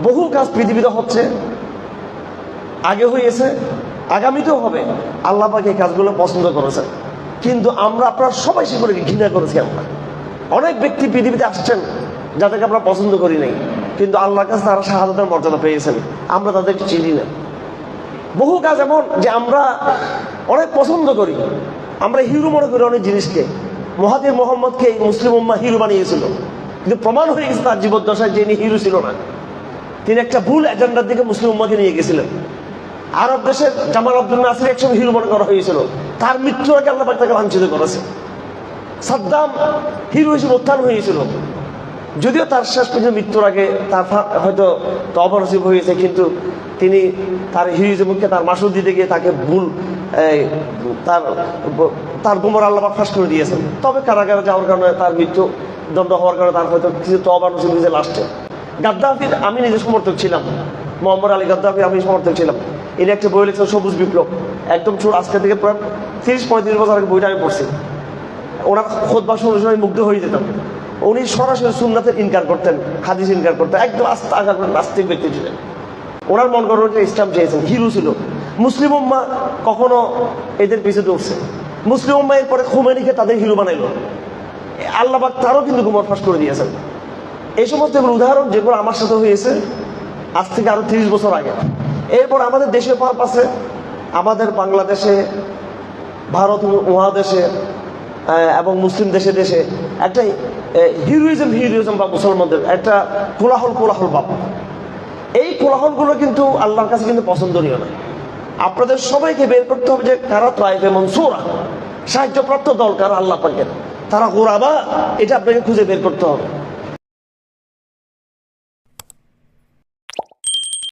বহু কাজ পৃথিবীতে হচ্ছে, আগে হয়েছে, আগামীতেও হবে। আল্লাহ পাক এই কাজগুলো পছন্দ করেছেন, কিন্তু আমরা আপনারা সবাই সেগুলোকে ঘৃণা করেছি। আমরা অনেক ব্যক্তি পৃথিবীতে আসছেন যাদেরকে আমরা পছন্দ করি নাই, কিন্তু আল্লাহর কাছে তারা শাহাদাতের মর্যাদা পেয়েছেন, আমরা তাদেরকে চিনি না। বহু কাজ এমন যে আমরা অনেক পছন্দ করি, আমরা হিরো মনে করি অনেক জিনিসকে। মহাতির মোহাম্মদকে মুসলিম উম্মাহ হিরো বানিয়েছিল, কিন্তু প্রমাণ হয়ে গেছে তার জীবদ্দশায় যে ইনি হিরো ছিল না। তিনি একটা ভুল এজেন্ডার দিকে মুসলিম উম্মাহকে নিয়ে গেছিলেন। আরব দেশের জামাল আব্দুল নাসির একসময় হিরো মনে করা হয়েছিল, তার মৃত্যুর আগে আল্লাহ পাক তাকে লাঞ্ছিত করেছে। সাদ্দাম হিরো হিসেবে উত্থান হয়েছিল, যদিও তার শেষ পর্যন্ত মৃত্যুর আগে তার হয়তো তওবা নসিব হয়েছে, কিন্তু তিনি তার হিরোইজমকে তার মাসুল দিতে গিয়ে তাকে ভুল তার গোমর আল্লাহ পাক ফাঁস করে দিয়েছেন। তবে কারাগারে যাওয়ার কারণে তার মৃত্যু দণ্ড হওয়ার কারণে তার হয়তো কিছু তওবা নসিব হয়েছে লাস্টে। গাদ্দাফির আমি নিজে সমর্থক ছিলাম, মোহাম্মদ আলী গাদ্দাফি আমি সমর্থক ছিলাম। এর একটা বই লিখছেন সবুজ বিপ্লব, একদম আজকে থেকে প্রায় 30-35 বছর আগে বইটা আমি পড়ছি। ওনার খুতবা শুনে শুনে মুগ্ধ হয়ে যেতাম। উনি সরাসরি সুন্নাতের ইনকার করতেন, হাদিস ইনকার করতেন, একদম নাস্তিক ব্যক্তি ছিলেন। ওনার মন করার ইসলাম চেয়েছেন, হিরো ছিল। মুসলিম উম্মাহ কখনো এদের পিছনে উঠছে, মুসলিম উম্মাহ এরপরে খুমেনিকে তাদের হিরো বানাইল। আল্লাহ পাক তারও কিন্তু গুমর ফাঁস করে দিয়েছেন। এই সমস্ত উদাহরণ যেগুলো আমার সাথে হয়েছে আজ থেকে আরো 30 বছর আগে। এরপর আমাদের দেশীয় পারপাসে, আমাদের বাংলাদেশে, ভারত মহাদেশে এবং মুসলিম দেশে দেশে একটা হিরোইজম বা মুসলমানদের একটা কোলাহল ভাব। এই কোলাহলগুলো কিন্তু আল্লাহর কাছে কিন্তু পছন্দনীয় না। আপনাদের সবাইকে বের করতে হবে যে কারা তায়েফে মনসুরা, সাহায্যপ্রাপ্ত দল কারা আল্লাহ পাকের, তারা গোরাবা, এটা আপনাকে খুঁজে বের করতে হবে।